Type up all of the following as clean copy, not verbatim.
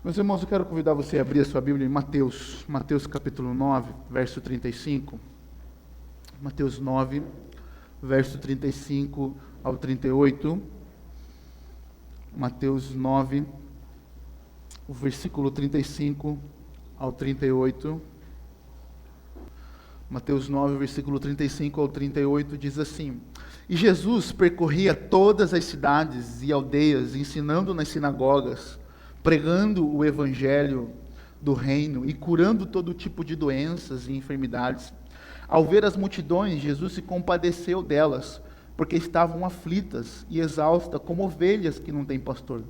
Meus irmãos, eu quero convidar você a abrir a sua Bíblia em Mateus capítulo 9, verso 35. Mateus 9, verso 35 ao 38. Mateus 9, o versículo 35 ao 38. Mateus 9, versículo 35 ao 38 diz assim: E Jesus percorria todas as cidades e aldeias, ensinando nas sinagogas, pregando o evangelho do reino e curando todo tipo de doenças e enfermidades. Ao ver as multidões, Jesus se compadeceu delas, porque estavam aflitas e exaustas, como ovelhas que não têm pastor.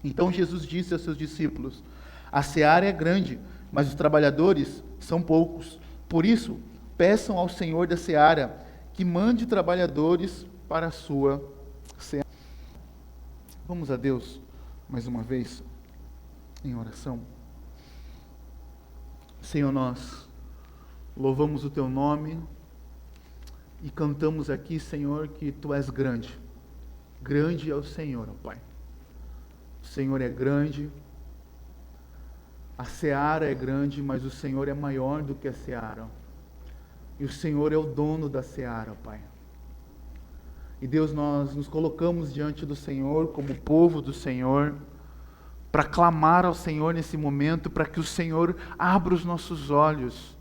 Então Jesus disse aos seus discípulos: A seara é grande, mas os trabalhadores são poucos. Por isso, peçam ao Senhor da seara que mande trabalhadores para a sua seara. Vamos a Deus mais uma vez em oração. Senhor, nós louvamos o Teu nome e cantamos aqui, Senhor, que Tu és grande. Grande é o Senhor, ó Pai. O Senhor é grande, a seara é grande, mas o Senhor é maior do que a seara. E o Senhor é o dono da seara, ó Pai. E Deus, nós nos colocamos diante do Senhor como povo do Senhor, para clamar ao Senhor nesse momento, para que o Senhor abra os nossos olhos,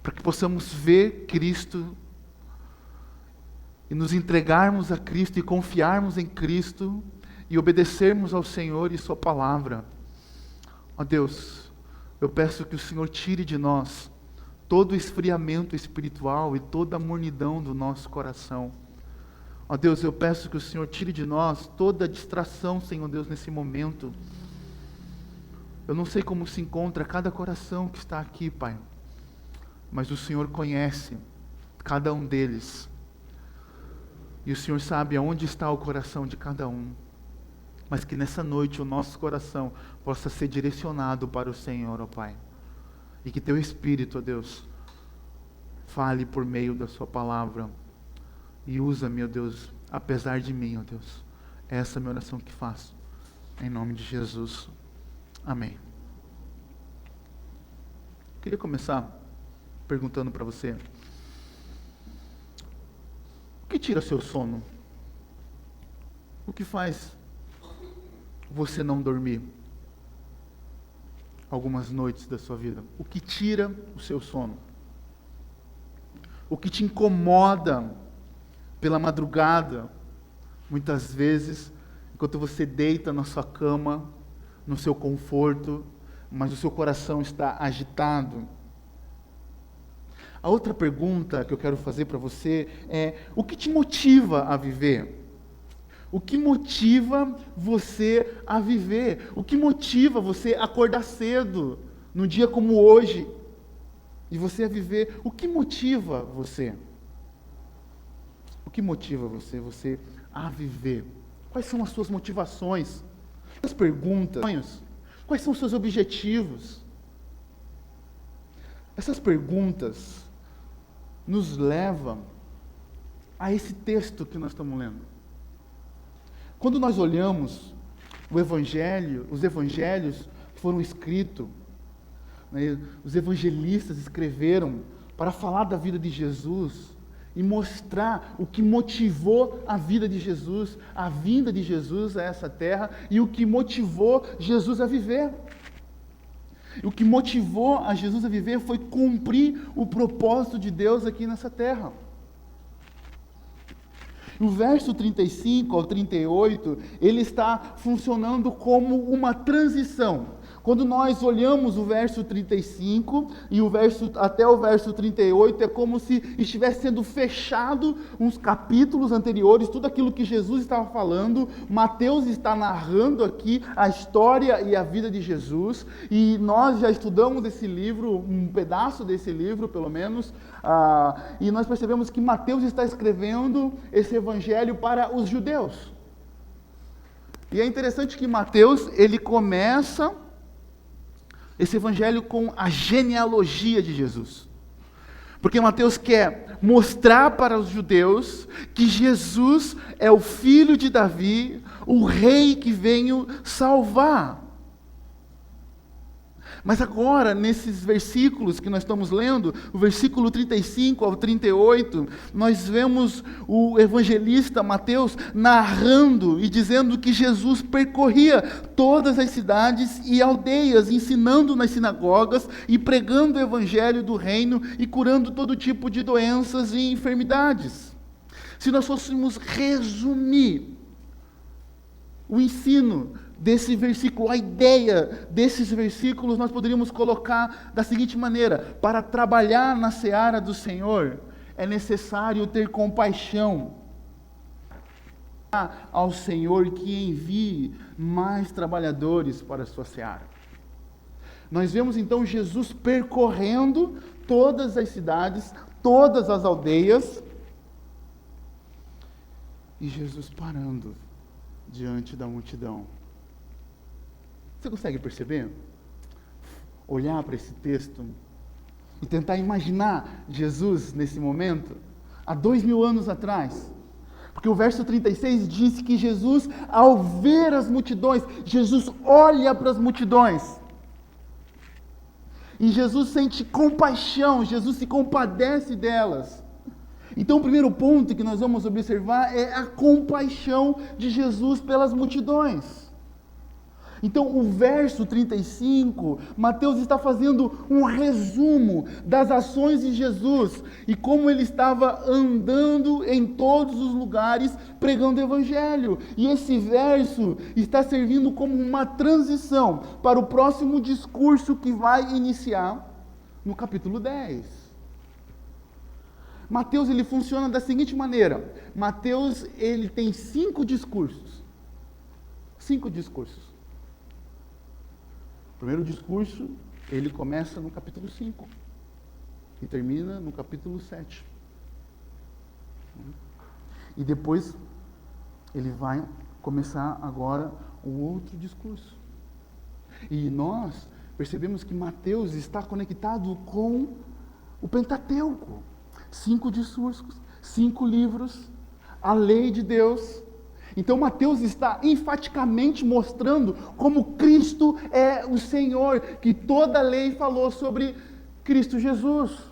para que possamos ver Cristo e nos entregarmos a Cristo e confiarmos em Cristo e obedecermos ao Senhor e Sua palavra. Ó Deus, eu peço que o Senhor tire de nós todo o esfriamento espiritual e toda a mornidão do nosso coração. Ó Deus, eu peço que o Senhor tire de nós toda a distração, Senhor Deus, nesse momento. Eu não sei como se encontra cada coração que está aqui, Pai, mas o Senhor conhece cada um deles. E o Senhor sabe aonde está o coração de cada um. Mas que nessa noite o nosso coração possa ser direcionado para o Senhor, ó Pai. E que Teu Espírito, ó Deus, fale por meio da Sua palavra. E usa-me, ó Deus, apesar de mim, ó Deus. Essa é a minha oração que faço. Em nome de Jesus. Amém. Queria começar perguntando para você: o que tira seu sono? O que faz você não dormir algumas noites da sua vida? O que tira o seu sono? O que te incomoda pela madrugada, muitas vezes, enquanto você deita na sua cama, no seu conforto, mas o seu coração está agitado? A outra pergunta que eu quero fazer para você é: o que te motiva a viver? O que motiva você a viver? O que motiva você a acordar cedo, num dia como hoje, e você a viver? O que motiva você? O que motiva você a viver? Quais são as suas motivações? As perguntas, quais são os seus objetivos? Essas perguntas nos levam a esse texto que nós estamos lendo. Quando nós olhamos o Evangelho, os Evangelhos que foram escritos, né, os evangelistas escreveram para falar da vida de Jesus e mostrar o que motivou a vida de Jesus, a vinda de Jesus a essa terra e o que motivou Jesus a viver. O que motivou a Jesus a viver foi cumprir o propósito de Deus aqui nessa terra. O verso 35 ao 38, ele está funcionando como uma transição. Quando nós olhamos o verso 35 e até o verso 38, é como se estivesse sendo fechado uns capítulos anteriores, tudo aquilo que Jesus estava falando. Mateus está narrando aqui a história e a vida de Jesus, e nós já estudamos esse livro, um pedaço desse livro pelo menos, e nós percebemos que Mateus está escrevendo esse evangelho para os judeus. E é interessante que Mateus, ele começa esse evangelho com a genealogia de Jesus. Porque Mateus quer mostrar para os judeus que Jesus é o filho de Davi, o rei que veio salvar. Mas agora, nesses versículos que nós estamos lendo, o versículo 35 ao 38, nós vemos o evangelista Mateus narrando e dizendo que Jesus percorria todas as cidades e aldeias, ensinando nas sinagogas e pregando o evangelho do reino e curando todo tipo de doenças e enfermidades. Se nós fôssemos resumir o ensino desse versículo, a ideia desses versículos, nós poderíamos colocar da seguinte maneira: para trabalhar na seara do Senhor, é necessário ter compaixão ao Senhor que envie mais trabalhadores para a sua seara. Nós vemos então Jesus percorrendo todas as cidades, todas as aldeias, e Jesus parando diante da multidão. Você consegue perceber? Olhar para esse texto e tentar imaginar Jesus nesse momento, há 2000 anos atrás. Porque o verso 36 diz que Jesus, ao ver as multidões, Jesus olha para as multidões. E Jesus sente compaixão, Jesus se compadece delas. Então o primeiro ponto que nós vamos observar é a compaixão de Jesus pelas multidões. Então, o verso 35, Mateus está fazendo um resumo das ações de Jesus e como ele estava andando em todos os lugares pregando o evangelho. E esse verso está servindo como uma transição para o próximo discurso que vai iniciar no capítulo 10. Mateus, ele funciona da seguinte maneira: Mateus, ele tem 5 discursos. 5 discursos. O primeiro discurso, ele começa no capítulo 5 e termina no capítulo 7. E depois ele vai começar agora o outro discurso. E nós percebemos que Mateus está conectado com o Pentateuco. 5 discursos, 5 livros, a lei de Deus. Então Mateus está enfaticamente mostrando como Cristo é o Senhor, que toda a lei falou sobre Cristo Jesus.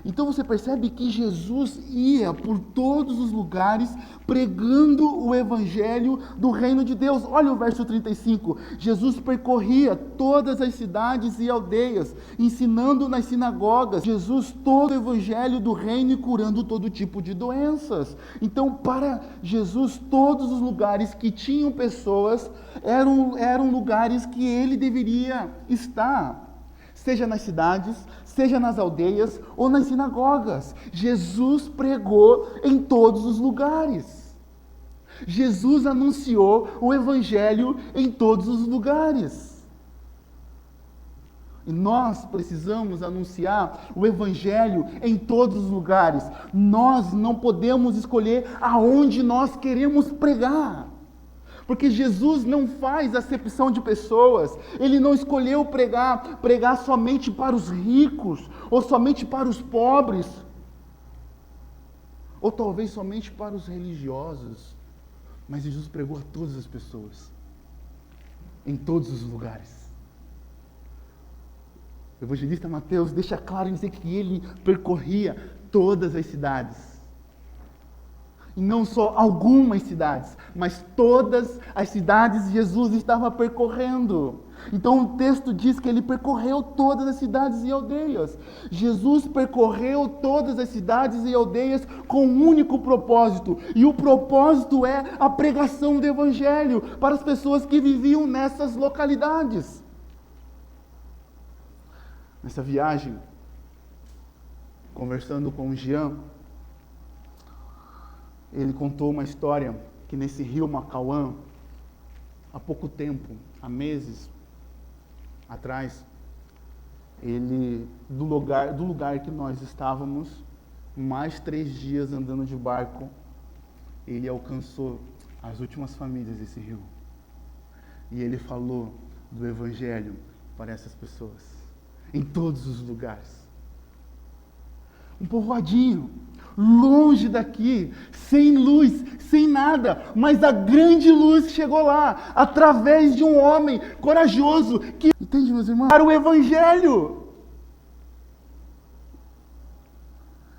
Então você percebe que Jesus ia por todos os lugares pregando o evangelho do reino de Deus. Olha o verso 35. Jesus percorria todas as cidades e aldeias, ensinando nas sinagogas. Jesus todo o evangelho do reino e curando todo tipo de doenças. Então, para Jesus, todos os lugares que tinham pessoas eram lugares que ele deveria estar. Seja nas cidades, seja nas aldeias ou nas sinagogas. Jesus pregou em todos os lugares. Jesus anunciou o evangelho em todos os lugares. E nós precisamos anunciar o evangelho em todos os lugares. Nós não podemos escolher aonde nós queremos pregar. Porque Jesus não faz acepção de pessoas. Ele não escolheu pregar somente para os ricos, ou somente para os pobres, ou talvez somente para os religiosos. Mas Jesus pregou a todas as pessoas, em todos os lugares. O evangelista Mateus deixa claro em dizer que ele percorria todas as cidades. E não só algumas cidades, mas todas as cidades Jesus estava percorrendo. Então o texto diz que ele percorreu todas as cidades e aldeias. Jesus percorreu todas as cidades e aldeias com um único propósito. E o propósito é a pregação do evangelho para as pessoas que viviam nessas localidades. Nessa viagem, conversando com o Jean, ele contou uma história que nesse rio Macauã, há pouco tempo, há meses atrás, do lugar que nós estávamos, mais 3 dias andando de barco, ele alcançou as últimas famílias desse rio. E ele falou do evangelho para essas pessoas, em todos os lugares. Um povoadinho, longe daqui, sem luz, sem nada, mas a grande luz chegou lá, através de um homem corajoso, que, entende, meus irmãos? Para o Evangelho.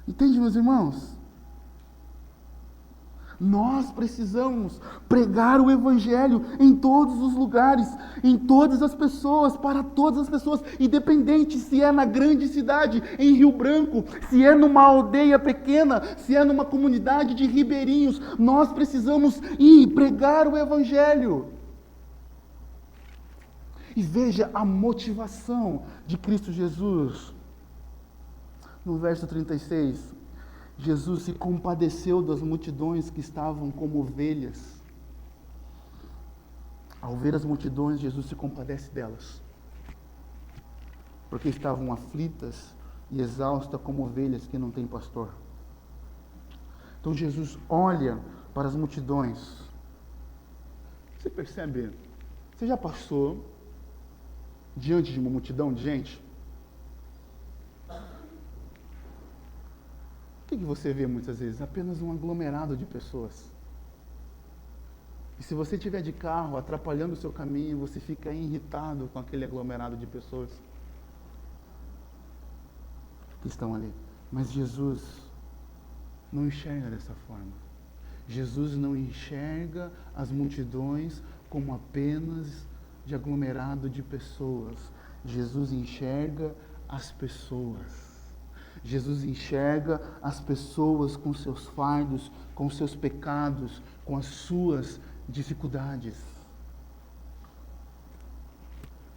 Entende, meus irmãos? Nós precisamos pregar o Evangelho em todos os lugares, em todas as pessoas, para todas as pessoas, independente se é na grande cidade, em Rio Branco, se é numa aldeia pequena, se é numa comunidade de ribeirinhos, nós precisamos ir pregar o Evangelho. E veja a motivação de Cristo Jesus. No verso 36, Jesus se compadeceu das multidões que estavam como ovelhas. Ao ver as multidões, Jesus se compadece delas, porque estavam aflitas e exaustas como ovelhas que não têm pastor. Então Jesus olha para as multidões. Você percebe? Você já passou diante de uma multidão de gente? O que você vê muitas vezes? Apenas um aglomerado de pessoas. E se você estiver de carro atrapalhando o seu caminho, você fica irritado com aquele aglomerado de pessoas que estão ali. Mas Jesus não enxerga dessa forma. Jesus não enxerga as multidões como apenas de aglomerado de pessoas. Jesus enxerga as pessoas. Jesus enxerga as pessoas com seus fardos, com seus pecados, com as suas dificuldades.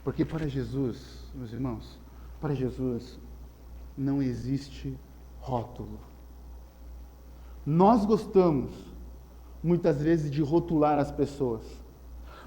Porque para Jesus, meus irmãos, para Jesus não existe rótulo. Nós gostamos, muitas vezes, de rotular as pessoas.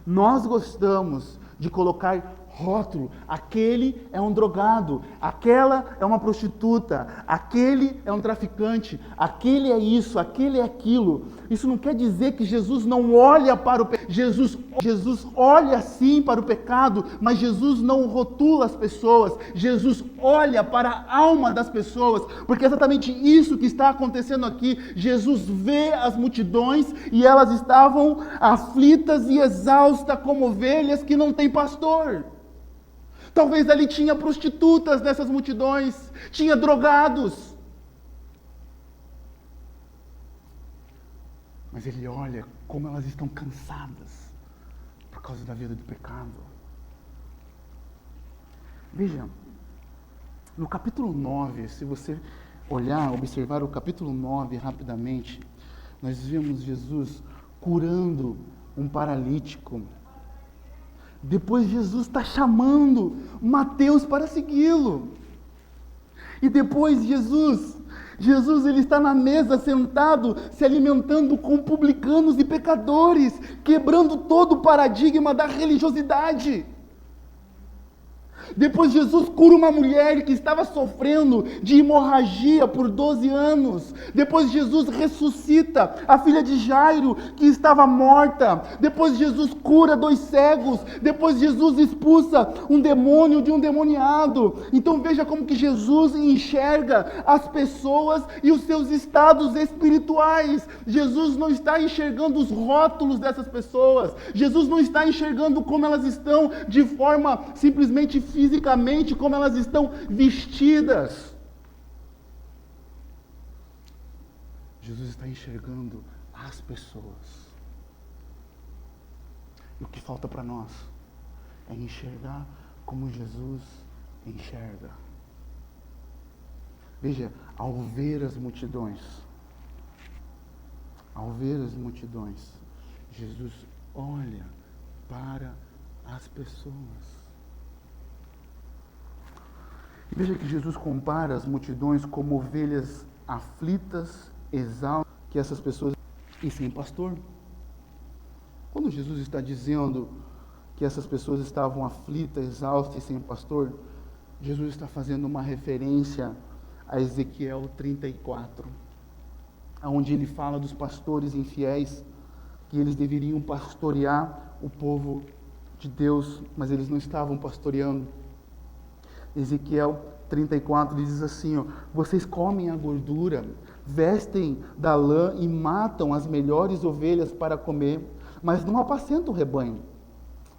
Nós gostamos de colocar rótulo. Aquele é um drogado, aquela é uma prostituta, aquele é um traficante, aquele é isso, aquele é aquilo. Isso não quer dizer que Jesus não olha para o pecado. Jesus olha sim para o pecado, mas Jesus não rotula as pessoas. Jesus olha para a alma das pessoas, porque é exatamente isso que está acontecendo aqui. Jesus vê as multidões e elas estavam aflitas e exaustas como ovelhas que não têm pastor. Talvez ali tinha prostitutas nessas multidões, tinha drogados. Mas ele olha como elas estão cansadas por causa da vida do pecado. Veja, no capítulo 9, se você olhar, observar o capítulo 9 rapidamente, nós vemos Jesus curando um paralítico. Depois Jesus está chamando Mateus para segui-lo. E depois Jesus ele está na mesa sentado, se alimentando com publicanos e pecadores, quebrando todo o paradigma da religiosidade. Depois Jesus cura uma mulher que estava sofrendo de hemorragia por 12 anos. Depois Jesus ressuscita a filha de Jairo, que estava morta. Depois Jesus cura 2 cegos. Depois Jesus expulsa um demônio de um demoniado. Então veja como que Jesus enxerga as pessoas e os seus estados espirituais. Jesus não está enxergando os rótulos dessas pessoas. Jesus não está enxergando como elas estão de forma simplesmente fisicamente, como elas estão vestidas. Jesus está enxergando as pessoas. E o que falta para nós é enxergar como Jesus enxerga. Veja, ao ver as multidões, Jesus olha para as pessoas. Veja que Jesus compara as multidões como ovelhas aflitas, exaustas, que essas pessoas e sem pastor. Quando Jesus está dizendo que essas pessoas estavam aflitas, exaustas e sem pastor, Jesus está fazendo uma referência a Ezequiel 34, onde ele fala dos pastores infiéis, que eles deveriam pastorear o povo de Deus, mas eles não estavam pastoreando. Ezequiel 34 diz assim, vocês comem a gordura vestem da lã e matam as melhores ovelhas para comer, mas não apacentam o rebanho.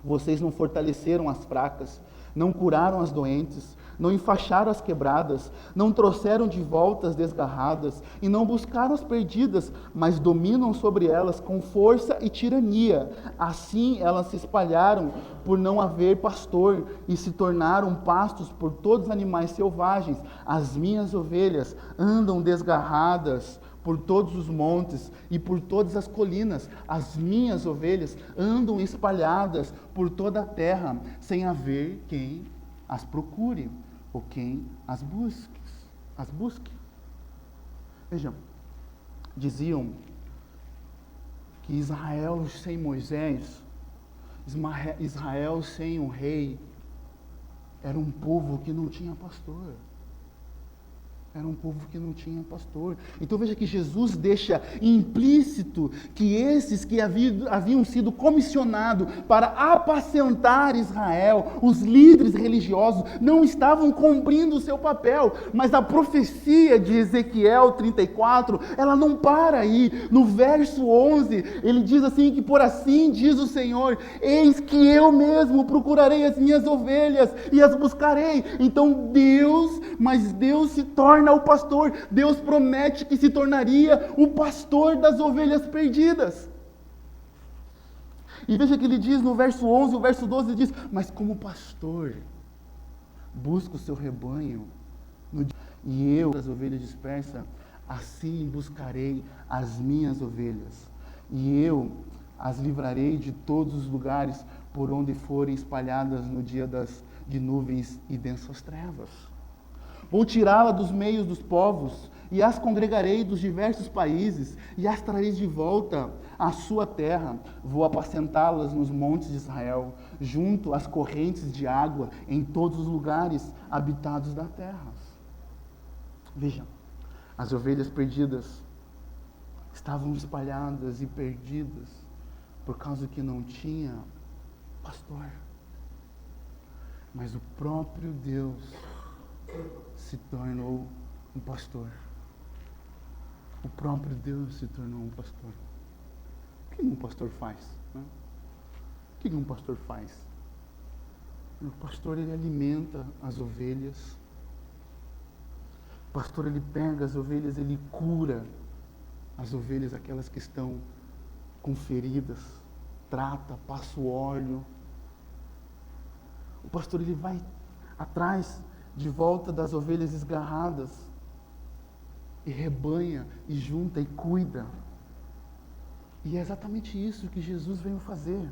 Vocês não fortaleceram as fracas, não curaram as doentes, não enfaixaram as quebradas, não trouxeram de volta as desgarradas, e não buscaram as perdidas, mas dominam sobre elas com força e tirania. Assim elas se espalharam por não haver pastor, e se tornaram pastos por todos os animais selvagens. As minhas ovelhas andam desgarradas por todos os montes e por todas as colinas. As minhas ovelhas andam espalhadas por toda a terra, sem haver quem as procure, ou quem as busque. Vejam, diziam que Israel sem Moisés, Israel sem um rei, era um povo que não tinha pastor. Era um povo que não tinha pastor. Então veja que Jesus deixa implícito que esses que haviam sido comissionados para apacentar Israel, os líderes religiosos, não estavam cumprindo o seu papel. Mas a profecia de Ezequiel 34, ela não para aí. No verso 11, ele diz assim que por assim diz o Senhor: eis que eu mesmo procurarei as minhas ovelhas e as buscarei. Então Deus se torna o pastor. Deus promete que se tornaria o pastor das ovelhas perdidas. E veja que ele diz no verso 11, o verso 12 ele diz: mas como pastor busca o seu rebanho, e eu, as ovelhas dispersas, assim buscarei as minhas ovelhas, e eu as livrarei de todos os lugares por onde forem espalhadas no dia de nuvens e densas trevas. Vou tirá-la dos meios dos povos, e as congregarei dos diversos países, e as trarei de volta à sua terra. Vou apacentá-las nos montes de Israel, junto às correntes de água, em todos os lugares habitados da terra. Vejam, as ovelhas perdidas estavam espalhadas e perdidas, por causa que não tinha pastor. Mas o próprio Deus se tornou um pastor. O próprio Deus se tornou um pastor. O que um pastor faz? Né? O que um pastor faz? O pastor, ele alimenta as ovelhas. O pastor, ele pega as ovelhas, ele cura as ovelhas, aquelas que estão com feridas, trata, passa o óleo. O pastor, ele vai atrás de volta das ovelhas esgarradas, e rebanha, e junta, e cuida. E é exatamente isso que Jesus veio fazer.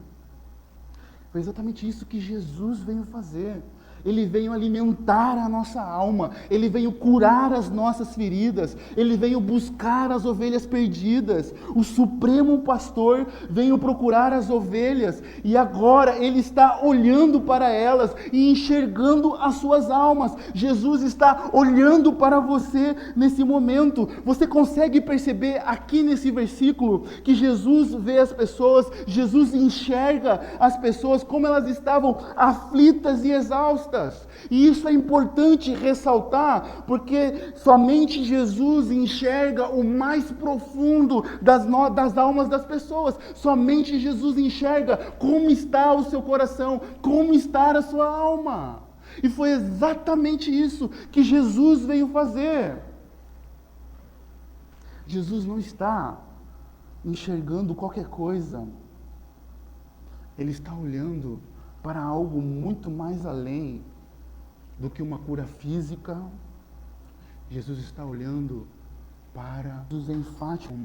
Foi exatamente isso que Jesus veio fazer. Ele veio alimentar a nossa alma, Ele veio curar as nossas feridas, Ele veio buscar as ovelhas perdidas. O Supremo Pastor veio procurar as ovelhas, e agora Ele está olhando para elas e enxergando as suas almas. Jesus está olhando para você nesse momento. Você consegue perceber aqui nesse versículo que Jesus vê as pessoas, Jesus enxerga as pessoas como elas estavam aflitas e exaustas. E isso é importante ressaltar, porque somente Jesus enxerga o mais profundo das almas das pessoas. Somente Jesus enxerga como está o seu coração, como está a sua alma. E foi exatamente isso que Jesus veio fazer. Jesus não está enxergando qualquer coisa. Ele está olhando para algo muito mais além do que uma cura física. Jesus está olhando para os enfáticos,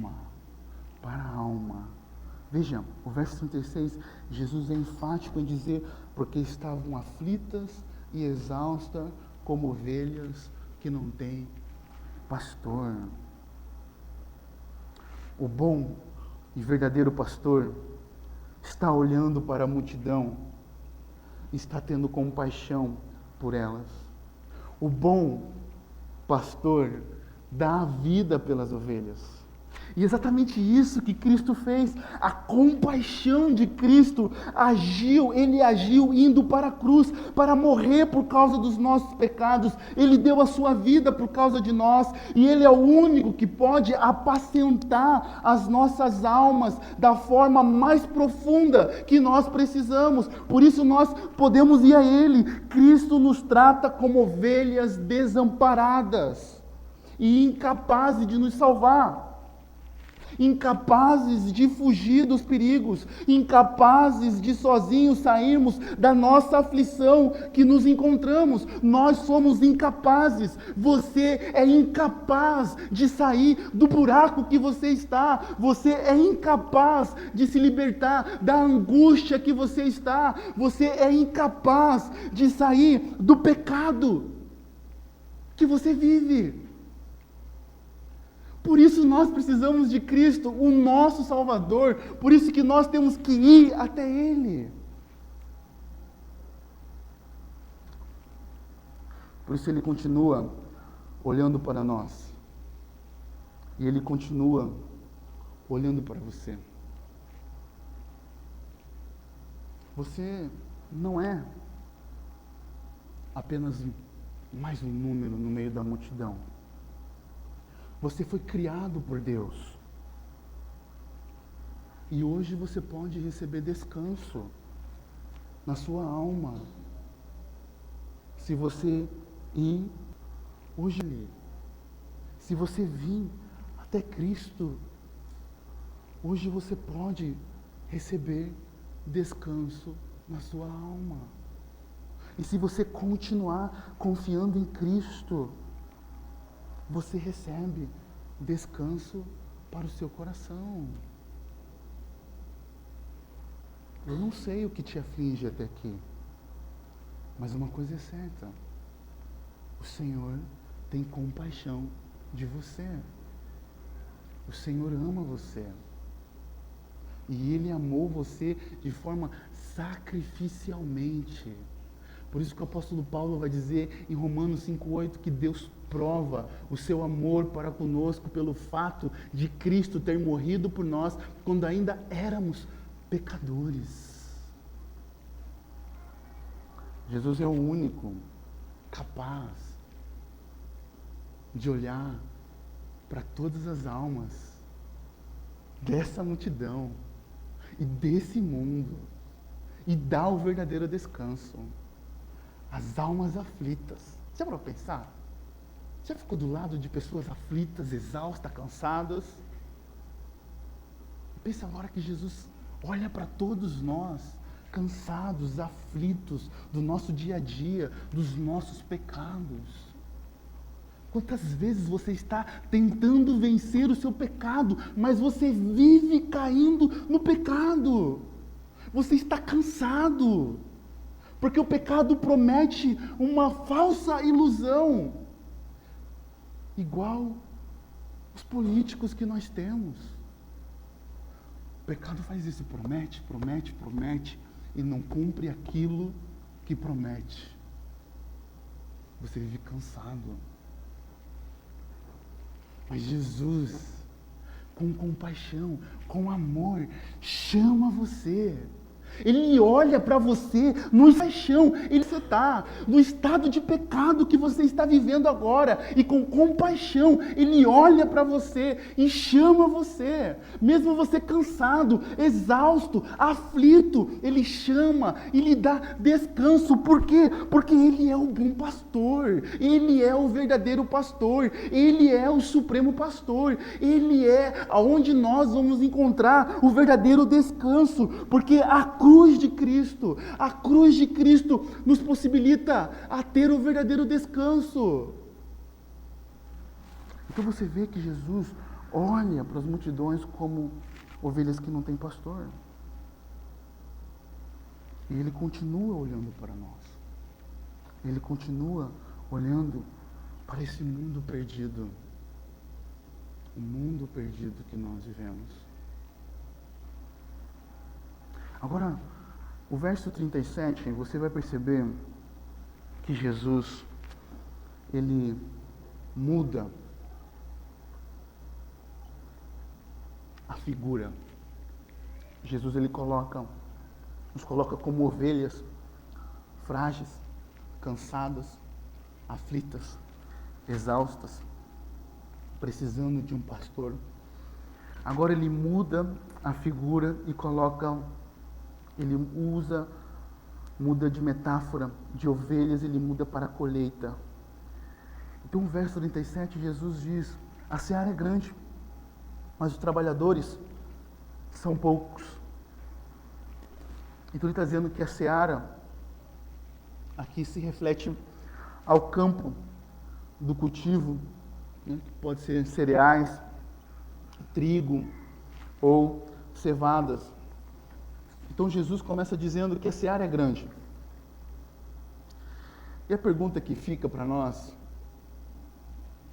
para a alma. Vejam, o verso 36, Jesus é enfático em dizer: porque estavam aflitas e exaustas como ovelhas que não têm pastor. O bom e verdadeiro pastor está olhando para a multidão, está tendo compaixão por elas. O bom pastor dá a vida pelas ovelhas. E exatamente isso que Cristo fez, a compaixão de Cristo ele agiu indo para a cruz, para morrer por causa dos nossos pecados, ele deu a sua vida por causa de nós, e ele é o único que pode apacentar as nossas almas da forma mais profunda que nós precisamos, por isso nós podemos ir a ele. Cristo nos trata como ovelhas desamparadas e incapazes de nos salvar, incapazes de fugir dos perigos, incapazes de sozinhos sairmos da nossa aflição que nos encontramos. Nós somos incapazes. Você é incapaz de sair do buraco que você está. Você é incapaz de se libertar da angústia que você está. Você é incapaz de sair do pecado que você vive. Por isso nós precisamos de Cristo, o nosso Salvador. Por isso que nós temos que ir até Ele. Por isso Ele continua olhando para nós. E Ele continua olhando para você. Você não é apenas mais um número no meio da multidão. Você foi criado por Deus. E hoje você pode receber descanso na sua alma. Se você ir hoje, se você vir até Cristo, hoje você pode receber descanso na sua alma. E se você continuar confiando em Cristo, você recebe descanso para o seu coração. Eu não sei o que te aflige até aqui, mas uma coisa é certa: o Senhor tem compaixão de você. O Senhor ama você. E Ele amou você de forma sacrificialmente. Por isso que o apóstolo Paulo vai dizer em Romanos 5,8 que Deus prova o seu amor para conosco pelo fato de Cristo ter morrido por nós quando ainda éramos pecadores. Jesus é o único capaz de olhar para todas as almas dessa multidão e desse mundo e dar o verdadeiro descanso. As almas aflitas. Já parou para pensar? Já ficou do lado de pessoas aflitas, exaustas, cansadas? Pensa agora que Jesus olha para todos nós, cansados, aflitos do nosso dia a dia, dos nossos pecados. Quantas vezes você está tentando vencer o seu pecado, mas você vive caindo no pecado? Você está cansado, porque o pecado promete uma falsa ilusão, igual os políticos que nós temos. O pecado faz isso, promete, promete, promete, e não cumpre aquilo que promete. Você vive cansado. Mas Jesus, com compaixão, com amor, chama você. Ele olha para você no paixão, ele está no estado de pecado que você está vivendo agora, e com compaixão ele olha para você e chama você, mesmo você cansado, exausto, aflito, ele chama e lhe dá descanso. Por quê? Porque ele é o bom pastor, ele é o verdadeiro pastor, ele é o supremo pastor, ele é aonde nós vamos encontrar o verdadeiro descanso, porque a cruz de Cristo nos possibilita a ter o verdadeiro descanso. Então você vê que Jesus olha para as multidões como ovelhas que não têm pastor. E Ele continua olhando para nós. Ele continua olhando para esse mundo perdido. O mundo perdido que nós vivemos. Agora, o verso 37, você vai perceber que Jesus, ele muda a figura. Jesus ele nos coloca como ovelhas frágeis, cansadas, aflitas, exaustas, precisando de um pastor. Agora ele muda a figura e muda de metáfora de ovelhas, ele muda para a colheita. Então, no verso 37, Jesus diz: a seara é grande, mas os trabalhadores são poucos. Então ele está dizendo que a seara aqui se reflete ao campo do cultivo, né, que pode ser cereais, trigo ou cevadas. Então Jesus começa dizendo que a seara é grande. E a pergunta que fica para nós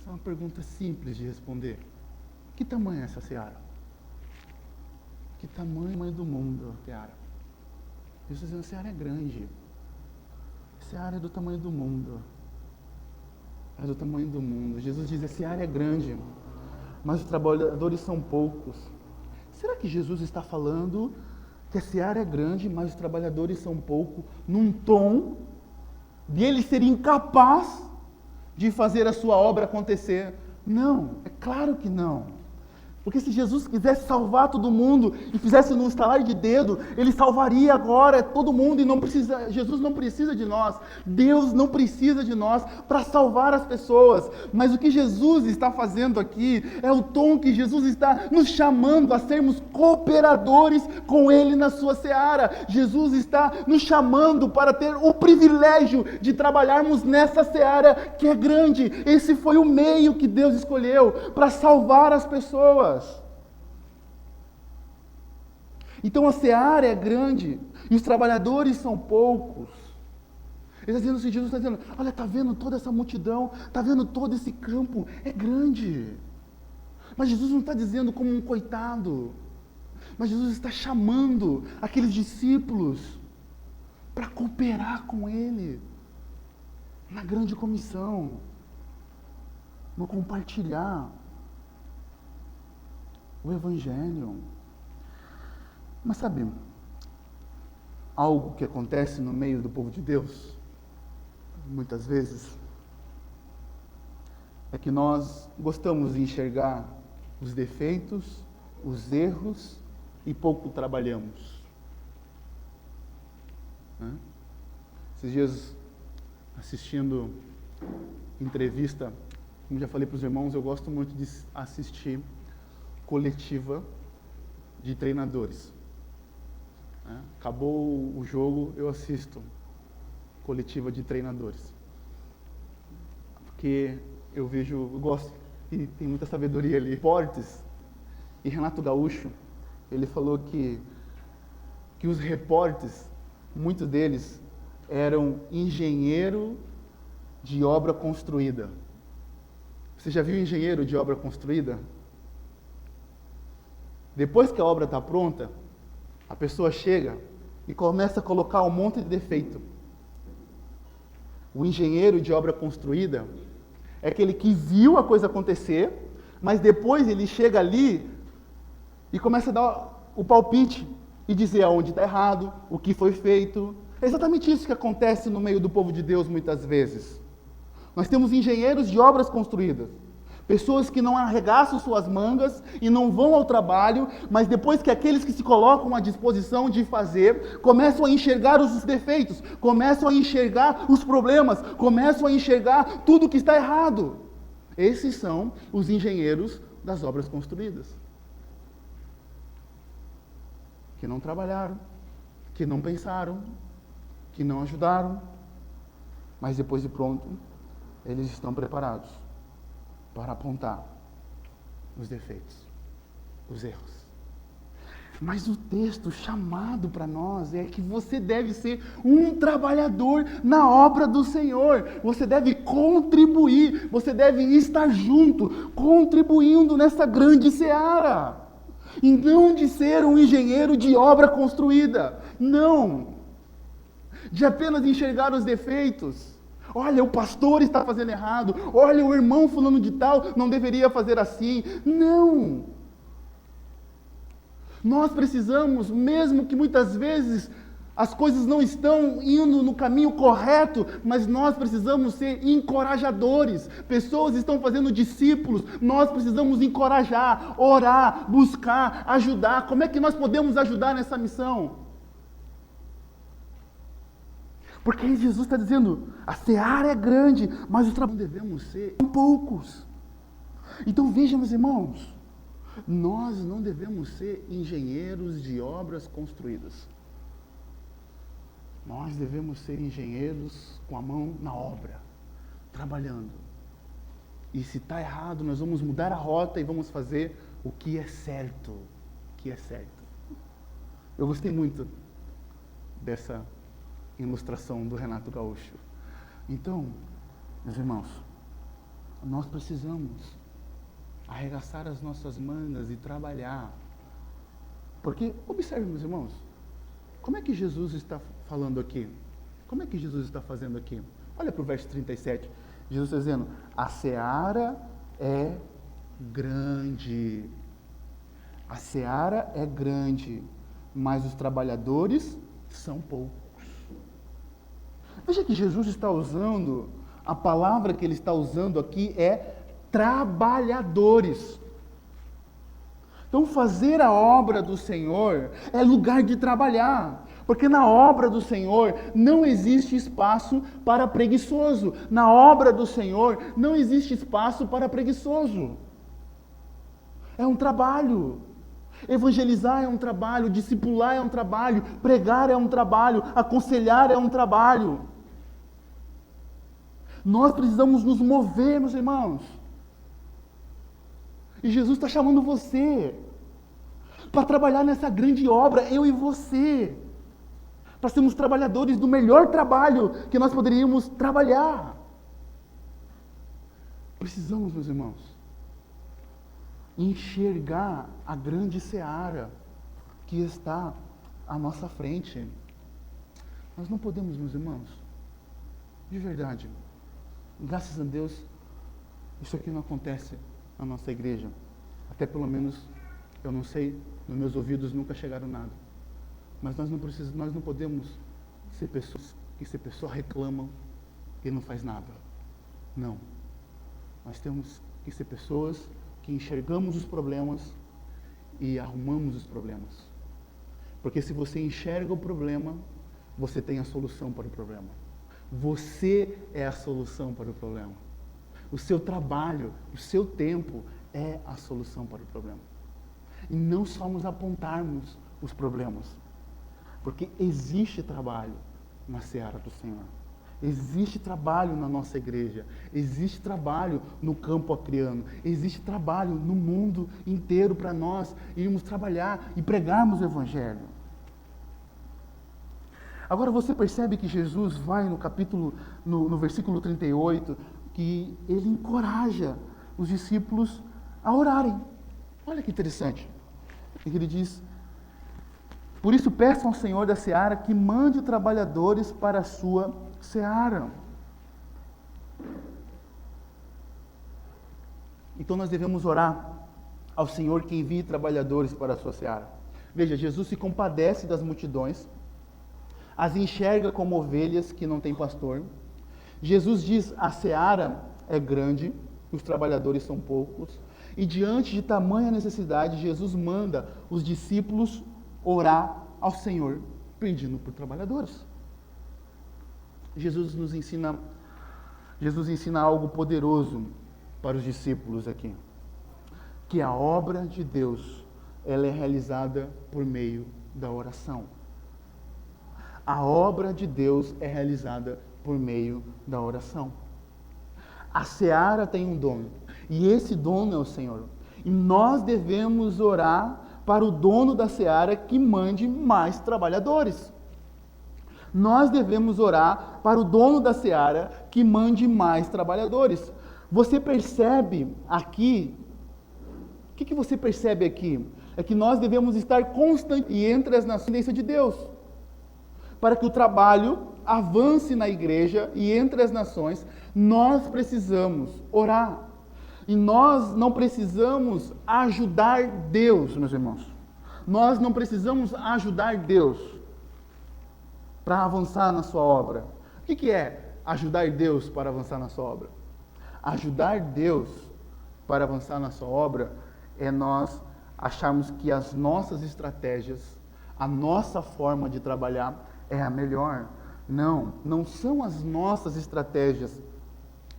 é uma pergunta simples de responder: que tamanho é essa seara? Que tamanho do mundo a seara? Jesus está dizendo: a seara é grande. A seara é do tamanho do mundo. É do tamanho do mundo. Jesus diz: a seara é grande, mas os trabalhadores são poucos. Será que Jesus está falando que a seara é grande, mas os trabalhadores são poucos, num tom de ele ser incapaz de fazer a sua obra acontecer? Não, é claro que não. Porque se Jesus quisesse salvar todo mundo e fizesse num estalar de dedo, ele salvaria agora todo mundo e Jesus não precisa de nós. Deus não precisa de nós para salvar as pessoas. Mas o que Jesus está fazendo aqui é o tom que Jesus está nos chamando a sermos cooperadores com Ele na sua seara. Jesus está nos chamando para ter o privilégio de trabalharmos nessa seara que é grande. Esse foi o meio que Deus escolheu para salvar as pessoas. Então a seara é grande e os trabalhadores são poucos. Ele está dizendo assim, Jesus está dizendo: olha, está vendo toda essa multidão, está vendo todo esse campo, é grande. Mas Jesus não está dizendo como um coitado, mas Jesus está chamando aqueles discípulos para cooperar com Ele na grande comissão, no compartilhar o Evangelho. Mas sabe, algo que acontece no meio do povo de Deus, muitas vezes, é que nós gostamos de enxergar os defeitos, os erros e pouco trabalhamos. Esses dias, assistindo entrevista, como já falei para os irmãos, eu gosto muito de assistir coletiva de treinadores. Acabou o jogo, eu assisto coletiva de treinadores, porque eu gosto e tem muita sabedoria ali. Esportes, e Renato Gaúcho, ele falou que os repórteres, muitos deles eram engenheiro de obra construída. Você já viu engenheiro de obra construída? Depois que a obra está pronta, a pessoa chega e começa a colocar um monte de defeito. O engenheiro de obra construída é aquele que viu a coisa acontecer, mas depois ele chega ali e começa a dar o palpite e dizer aonde está errado, o que foi feito. É exatamente isso que acontece no meio do povo de Deus muitas vezes. Nós temos engenheiros de obras construídas. Pessoas que não arregaçam suas mangas e não vão ao trabalho, mas depois que aqueles que se colocam à disposição de fazer, começam a enxergar os defeitos, começam a enxergar os problemas, começam a enxergar tudo que está errado. Esses são os engenheiros das obras construídas. Que não trabalharam, que não pensaram, que não ajudaram, mas depois de pronto, eles estão preparados para apontar os defeitos, os erros. Mas o texto chamado para nós é que você deve ser um trabalhador na obra do Senhor. Você deve contribuir, você deve estar junto, contribuindo nessa grande seara. E não de ser um engenheiro de obra construída. Não. De apenas enxergar os defeitos. Olha, o pastor está fazendo errado. Olha, o irmão fulano de tal não deveria fazer assim. Não. Nós precisamos, mesmo que muitas vezes as coisas não estão indo no caminho correto, mas nós precisamos ser encorajadores. Pessoas estão fazendo discípulos, nós precisamos encorajar, orar, buscar, ajudar. Como é que nós podemos ajudar nessa missão? Porque Jesus está dizendo, a seara é grande, mas os trabalhadores devemos ser poucos. Então veja, meus irmãos, nós não devemos ser engenheiros de obras construídas. Nós devemos ser engenheiros com a mão na obra, trabalhando. E se está errado, nós vamos mudar a rota e vamos fazer o que é certo. O que é certo. Eu gostei muito dessa ilustração do Renato Gaúcho. Então, meus irmãos, nós precisamos arregaçar as nossas mangas e trabalhar. Porque, observe, meus irmãos, como é que Jesus está falando aqui? Como é que Jesus está fazendo aqui? Olha para o verso 37. Jesus está dizendo, a seara é grande. A seara é grande, mas os trabalhadores são poucos. Veja que Jesus está usando, a palavra que ele está usando aqui é trabalhadores. Então, fazer a obra do Senhor é lugar de trabalhar, porque na obra do Senhor não existe espaço para preguiçoso. Na obra do Senhor não existe espaço para preguiçoso. É um trabalho. Evangelizar é um trabalho, discipular é um trabalho, pregar é um trabalho, aconselhar é um trabalho. Nós precisamos nos mover, meus irmãos. E Jesus está chamando você para trabalhar nessa grande obra, eu e você. Para sermos trabalhadores do melhor trabalho que nós poderíamos trabalhar. Precisamos, meus irmãos, enxergar a grande seara que está à nossa frente. Nós não podemos, meus irmãos, de verdade, graças a Deus, isso aqui não acontece na nossa igreja. Até pelo menos, eu não sei, nos meus ouvidos nunca chegaram nada. Mas nós não podemos ser pessoas que se a pessoa reclamam e não faz nada. Não. Nós temos que ser pessoas que enxergamos os problemas e arrumamos os problemas. Porque se você enxerga o problema, você tem a solução para o problema. Você é a solução para o problema. O seu trabalho, o seu tempo é a solução para o problema. E não só nos apontarmos os problemas. Porque existe trabalho na seara do Senhor. Existe trabalho na nossa igreja. Existe trabalho no campo acriano. Existe trabalho no mundo inteiro para nós irmos trabalhar e pregarmos o Evangelho. Agora você percebe que Jesus vai no versículo 38, que ele encoraja os discípulos a orarem. Olha que interessante. Ele diz, por isso peçam ao Senhor da seara que mande trabalhadores para a sua seara. Então nós devemos orar ao Senhor que envie trabalhadores para a sua seara. Veja, Jesus se compadece das multidões, as enxerga como ovelhas que não têm pastor. Jesus diz, a seara é grande, os trabalhadores são poucos. E diante de tamanha necessidade, Jesus manda os discípulos orar ao Senhor, pedindo por trabalhadores. Jesus ensina algo poderoso para os discípulos aqui. Que a obra de Deus, ela é realizada por meio da oração. A obra de Deus é realizada por meio da oração. A seara tem um dono, e esse dono é o Senhor. E nós devemos orar para o dono da seara que mande mais trabalhadores. Nós devemos orar para o dono da seara que mande mais trabalhadores. Você percebe aqui, o que você percebe aqui? É que nós devemos estar constantes e entre as nações de Deus, para que o trabalho avance na igreja e entre as nações. Nós precisamos orar. E nós não precisamos ajudar Deus, meus irmãos. Nós não precisamos ajudar Deus para avançar na sua obra. O que é ajudar Deus para avançar na sua obra? Ajudar Deus para avançar na sua obra é nós acharmos que as nossas estratégias, a nossa forma de trabalhar é a melhor. Não são as nossas estratégias,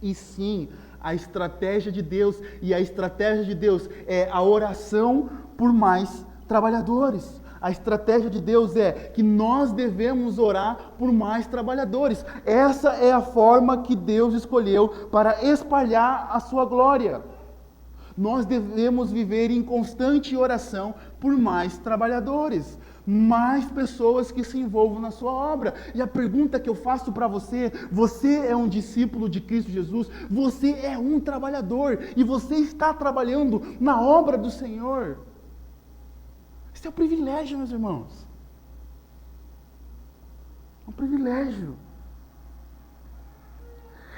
e sim a estratégia de Deus. E a estratégia de Deus é a oração por mais trabalhadores. A estratégia de Deus é que nós devemos orar por mais trabalhadores. Essa é a forma que Deus escolheu para espalhar a sua glória. Nós devemos viver em constante oração por mais trabalhadores, mais pessoas que se envolvam na sua obra. E a pergunta que eu faço para você: você é um discípulo de Cristo Jesus, você é um trabalhador e você está trabalhando na obra do Senhor. Isso é um privilégio, meus irmãos. É um privilégio.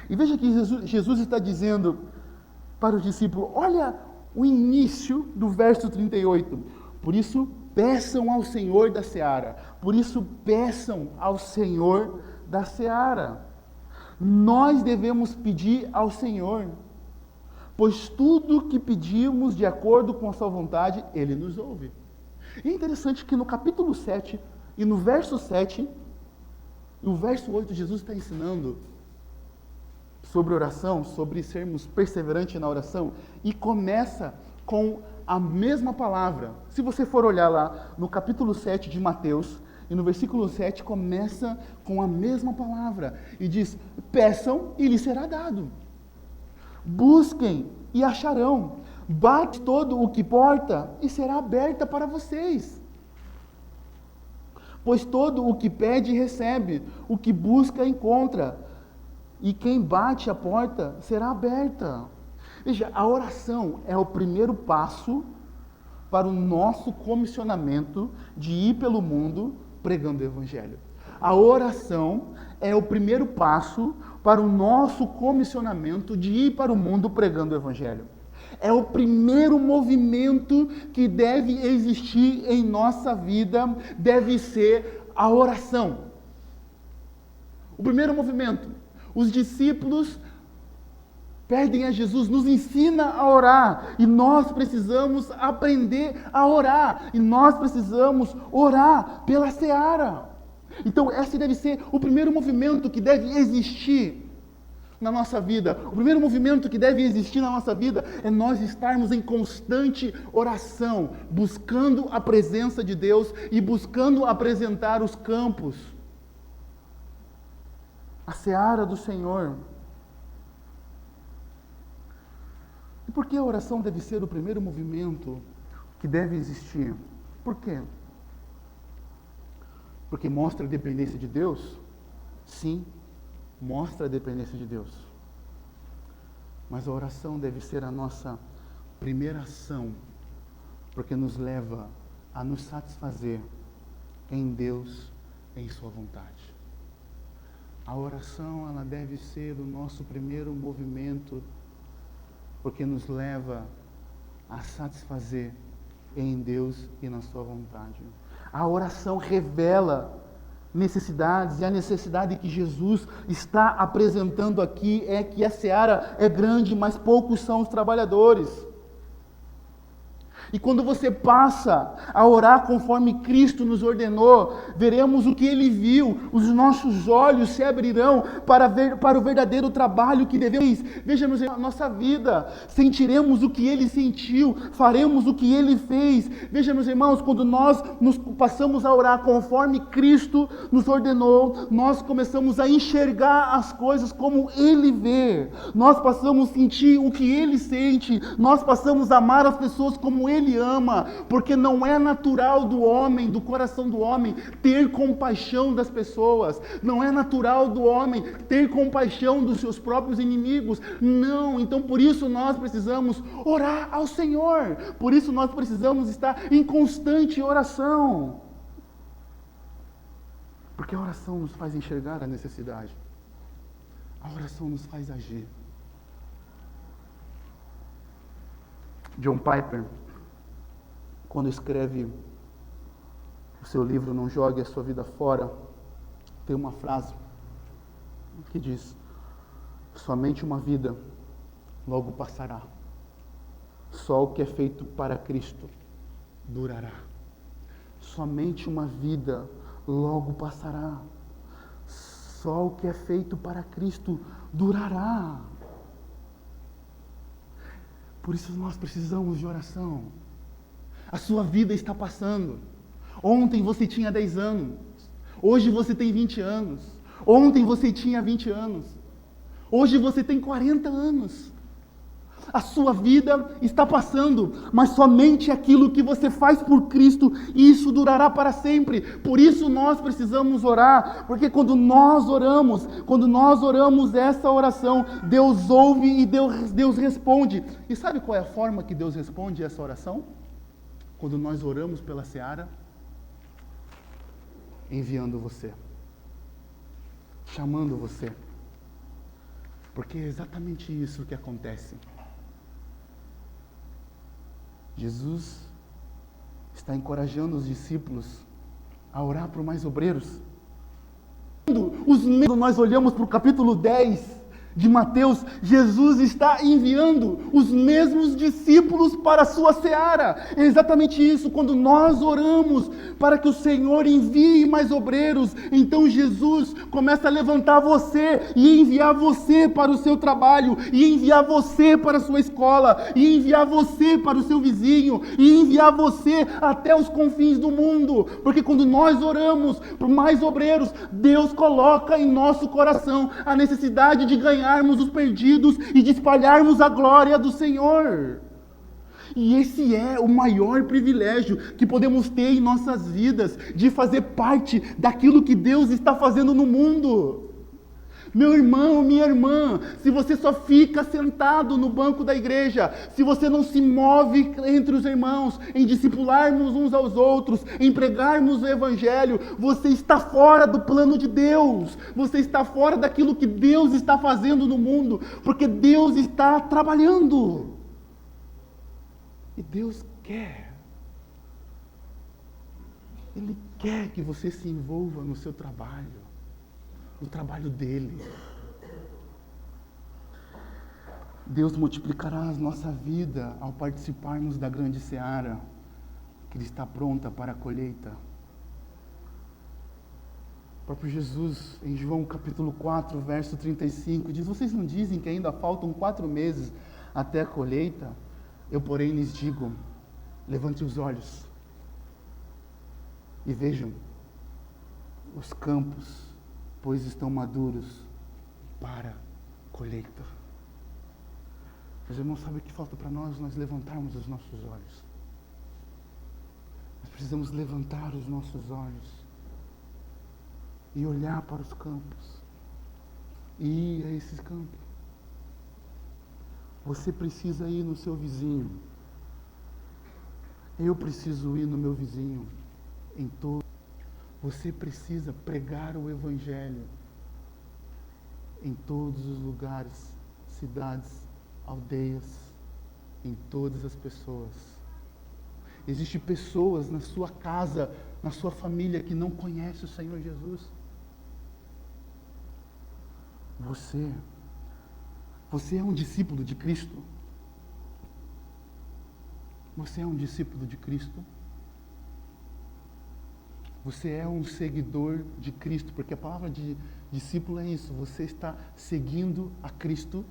E veja que Jesus está dizendo para os discípulos, olha o início do verso 38. Por isso, peçam ao Senhor da seara. Por isso, peçam ao Senhor da seara. Nós devemos pedir ao Senhor, pois tudo que pedimos de acordo com a sua vontade, Ele nos ouve. E é interessante que no capítulo 7 e no verso 7 e o verso 8, Jesus está ensinando sobre oração, sobre sermos perseverantes na oração, e começa com a mesma palavra. Se você for olhar lá no capítulo 7 de Mateus, e no versículo 7 começa com a mesma palavra, e diz, peçam e lhes será dado, busquem e acharão, bate todo o que porta e será aberta para vocês. Pois todo o que pede recebe, o que busca encontra, e quem bate a porta será aberta. Veja, a oração é o primeiro passo para o nosso comissionamento de ir pelo mundo pregando o Evangelho. A oração é o primeiro passo para o nosso comissionamento de ir para o mundo pregando o Evangelho. É o primeiro movimento que deve existir em nossa vida, deve ser a oração. O primeiro movimento. Os discípulos pedem a Jesus, nos ensina a orar, e nós precisamos aprender a orar, e nós precisamos orar pela seara. Então, esse deve ser o primeiro movimento que deve existir na nossa vida. O primeiro movimento que deve existir na nossa vida é nós estarmos em constante oração, buscando a presença de Deus e buscando apresentar os campos, a seara do Senhor. E por que a oração deve ser o primeiro movimento que deve existir? Por quê? Porque mostra a dependência de Deus? Sim, mostra a dependência de Deus. Mas a oração deve ser a nossa primeira ação, porque nos leva a nos satisfazer em Deus, em sua vontade. A oração, ela deve ser o nosso primeiro movimento, porque nos leva a satisfazer em Deus e na sua vontade. A oração revela necessidades, e a necessidade que Jesus está apresentando aqui é que a seara é grande, mas poucos são os trabalhadores. E quando você passa a orar conforme Cristo nos ordenou, veremos o que Ele viu, os nossos olhos se abrirão para o verdadeiro trabalho que devemos. Vejamos a nossa vida, sentiremos o que Ele sentiu, faremos o que Ele fez. Vejamos, irmãos, quando nós nos passamos a orar conforme Cristo nos ordenou, nós começamos a enxergar as coisas como Ele vê, nós passamos a sentir o que Ele sente, nós passamos a amar as pessoas como Ele ama, porque não é natural do homem, do coração do homem, ter compaixão das pessoas, não é natural do homem ter compaixão dos seus próprios inimigos, não. Então por isso nós precisamos orar ao Senhor, por isso nós precisamos estar em constante oração, porque a oração nos faz enxergar a necessidade, a oração nos faz agir. John Piper, quando escreve seu livro Não Jogue a Sua Vida Fora, tem uma frase que diz: somente uma vida logo passará. Só o que é feito para Cristo durará. Somente uma vida logo passará. Só o que é feito para Cristo durará. Por isso nós precisamos de oração. A sua vida está passando. Ontem você tinha 10 anos. Hoje você tem 20 anos. Ontem você tinha 20 anos. Hoje você tem 40 anos. A sua vida está passando, mas somente aquilo que você faz por Cristo, isso durará para sempre. Por isso nós precisamos orar, porque quando nós oramos essa oração, Deus ouve e Deus responde. E sabe qual é a forma que Deus responde essa oração? Quando nós oramos pela seara, enviando você, chamando você, porque é exatamente isso que acontece. Jesus está encorajando os discípulos a orar por mais obreiros. Nós olhamos para o capítulo 10 de Mateus, Jesus está enviando os mesmos discípulos para a sua seara. É exatamente isso, quando nós oramos para que o Senhor envie mais obreiros, então Jesus começa a levantar você e enviar você para o seu trabalho, e enviar você para a sua escola, e enviar você para o seu vizinho, e enviar você até os confins do mundo, porque quando nós oramos por mais obreiros, Deus coloca em nosso coração a necessidade de ganharmos os perdidos e de espalharmos a glória do Senhor. E esse é o maior privilégio que podemos ter em nossas vidas, de fazer parte daquilo que Deus está fazendo no mundo. Meu irmão, minha irmã, se você só fica sentado no banco da igreja, se você não se move entre os irmãos, em discipularmos uns aos outros, em pregarmos o Evangelho, você está fora do plano de Deus, você está fora daquilo que Deus está fazendo no mundo, porque Deus está trabalhando. E Deus quer. Ele quer que você se envolva no seu trabalho, no trabalho dele. Deus multiplicará a nossa vida ao participarmos da grande seara, que está pronta para a colheita. O próprio Jesus, em João capítulo 4, verso 35, diz: vocês não dizem que ainda faltam 4 meses até a colheita? Eu, porém, lhes digo, levante os olhos e vejam os campos, pois estão maduros para colheita. Mas irmão, sabe o que falta para nós? Nós levantarmos os nossos olhos. Nós precisamos levantar os nossos olhos e olhar para os campos, e ir a esses campos. Você precisa ir no seu vizinho. Eu preciso ir no meu vizinho. Em todo. Você precisa pregar o Evangelho em todos os lugares, cidades, aldeias, em todas as pessoas. Existem pessoas na sua casa, na sua família, que não conhecem o Senhor Jesus. Você é um discípulo de Cristo? Você é um discípulo de Cristo? Você é um seguidor de Cristo? Porque a palavra de discípulo é isso. Você está seguindo a Cristo.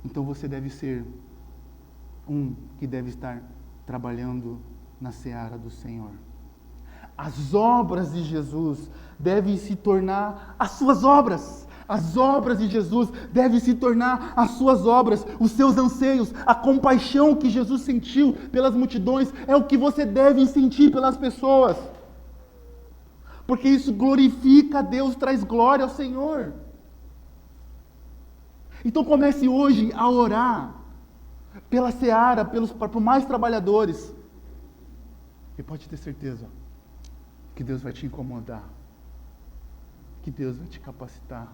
Então você deve ser um que deve estar trabalhando na seara do Senhor. As obras de Jesus devem se tornar as suas obras. As obras de Jesus devem se tornar as suas obras, os seus anseios, a compaixão que Jesus sentiu pelas multidões é o que você deve sentir pelas pessoas. Porque isso glorifica a Deus, traz glória ao Senhor. Então comece hoje a orar pela seara, por mais trabalhadores. E pode ter certeza que Deus vai te incomodar, que Deus vai te capacitar,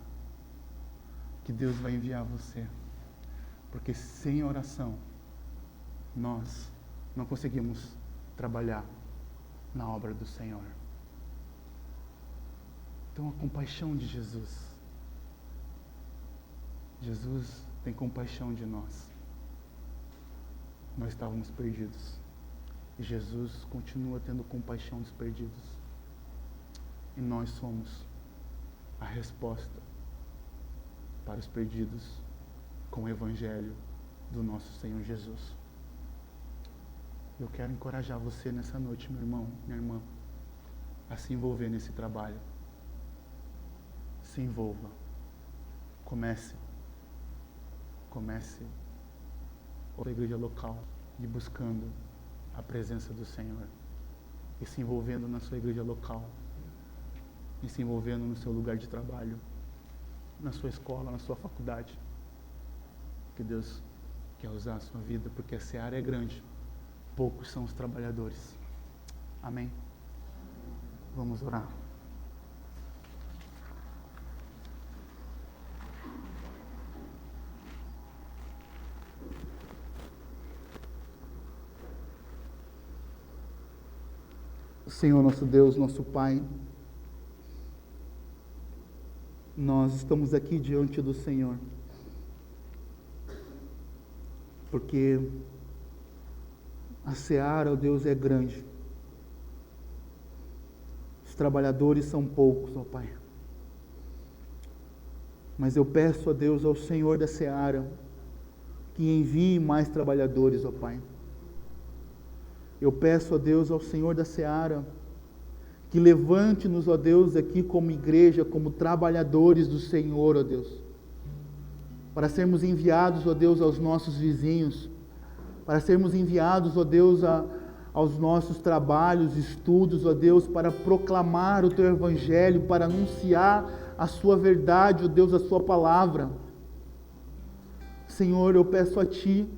que Deus vai enviar você. Porque sem oração, nós não conseguimos trabalhar na obra do Senhor. Então, a compaixão de Jesus. Jesus tem compaixão de nós. Nós estávamos perdidos. E Jesus continua tendo compaixão dos perdidos. E nós somos a resposta para os perdidos com o Evangelho do nosso Senhor Jesus. Eu quero encorajar você nessa noite, meu irmão, minha irmã, a se envolver nesse trabalho. Se envolva. Comece a igreja local e buscando a presença do Senhor. E se envolvendo na sua igreja local. E se envolvendo no seu lugar de trabalho. Na sua escola, na sua faculdade. Que Deus quer usar a sua vida, porque a seara é grande. Poucos são os trabalhadores. Amém? Vamos orar. Senhor nosso Deus, nosso Pai, nós estamos aqui diante do Senhor, porque a seara, ó Deus, é grande, os trabalhadores são poucos, ó Pai, mas eu peço, ó Deus, ao Senhor da seara, que envie mais trabalhadores, ó Pai. Eu peço, ó Deus, ao Senhor da seara, que levante-nos, ó Deus, aqui como igreja, como trabalhadores do Senhor, ó Deus, para sermos enviados, ó Deus, aos nossos vizinhos, para sermos enviados, ó Deus, aos nossos trabalhos, estudos, ó Deus, para proclamar o Teu Evangelho, para anunciar a Sua verdade, ó Deus, a Sua palavra. Senhor, eu peço a Ti,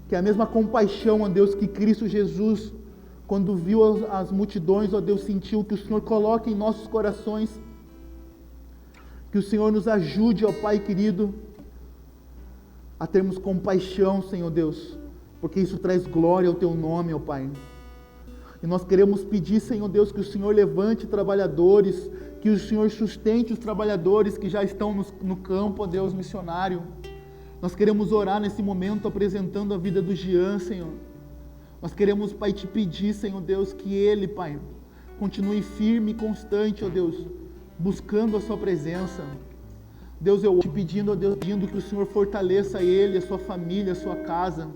que a mesma compaixão, ó Deus, que Cristo Jesus, quando viu as multidões, ó Deus, sentiu, que o Senhor coloque em nossos corações, que o Senhor nos ajude, ó Pai querido, a termos compaixão, Senhor Deus, porque isso traz glória ao Teu nome, ó Pai. E nós queremos pedir, Senhor Deus, que o Senhor levante trabalhadores, que o Senhor sustente os trabalhadores que já estão no campo, ó Deus, missionário. Nós queremos orar nesse momento apresentando a vida do Jean, Senhor. Nós queremos, Pai, Te pedir, Senhor Deus, que ele, Pai, continue firme e constante, ó Deus, buscando a Sua presença. Deus, eu Te pedindo, ó Deus, pedindo que o Senhor fortaleça ele, a sua família, a sua casa.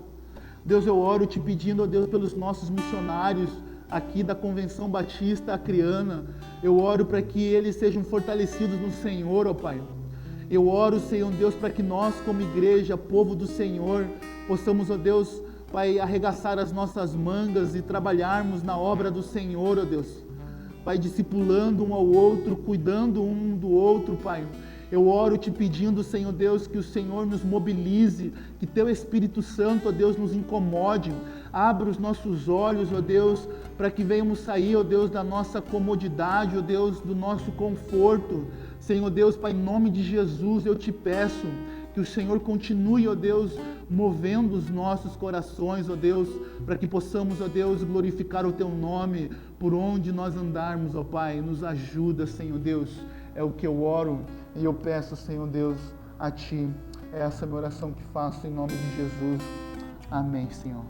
Deus, eu oro Te pedindo, ó Deus, pelos nossos missionários aqui da Convenção Batista Acreana. Eu oro para que eles sejam fortalecidos no Senhor, ó Pai. Eu oro, Senhor Deus, para que nós, como igreja, povo do Senhor, possamos, ó Deus, Pai, arregaçar as nossas mangas e trabalharmos na obra do Senhor, ó Deus. Pai, discipulando um ao outro, cuidando um do outro, Pai. Eu oro Te pedindo, Senhor Deus, que o Senhor nos mobilize, que Teu Espírito Santo, ó Deus, nos incomode. Abra os nossos olhos, ó Deus, para que venhamos sair, ó Deus, da nossa comodidade, ó Deus, do nosso conforto. Senhor Deus, Pai, em nome de Jesus, eu Te peço que o Senhor continue, ó Deus, movendo os nossos corações, ó Deus, para que possamos, ó Deus, glorificar o Teu nome por onde nós andarmos, ó Pai. Nos ajuda, Senhor Deus, é o que eu oro e eu peço, Senhor Deus, a Ti. É essa a minha oração que faço em nome de Jesus. Amém, Senhor.